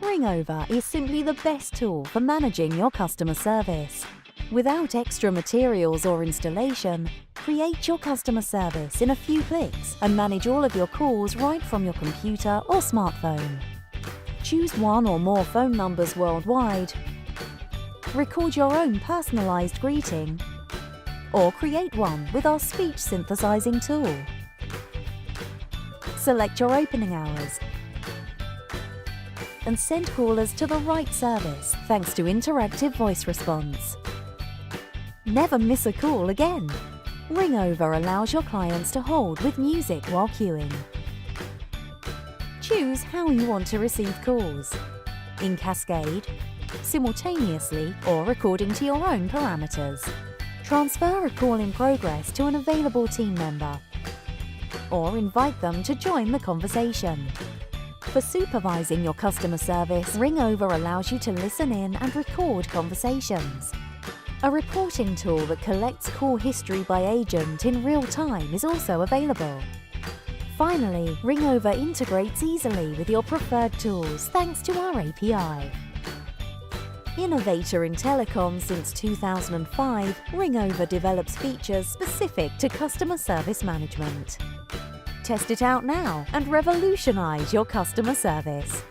Ringover is simply the best tool for managing your customer service. Without extra materials or installation, create your customer service in a few clicks and manage all of your calls right from your computer or smartphone. Choose one or more phone numbers worldwide, record your own personalized greeting, or create one with our speech synthesizing tool. Select your opening hours and send callers to the right service thanks to interactive voice response. Never miss a call again. Ringover allows your clients to hold with music while queuing. Choose how you want to receive calls: in cascade, simultaneously, or according to your own parameters. Transfer a call in progress to an available team member, or invite them to join the conversation. For supervising your customer service, Ringover allows you to listen in and record conversations. A reporting tool that collects call history by agent in real time is also available. Finally, Ringover integrates easily with your preferred tools thanks to our API. Innovator in telecom since 2005, Ringover develops features specific to customer service management. Test it out now and revolutionize your customer service.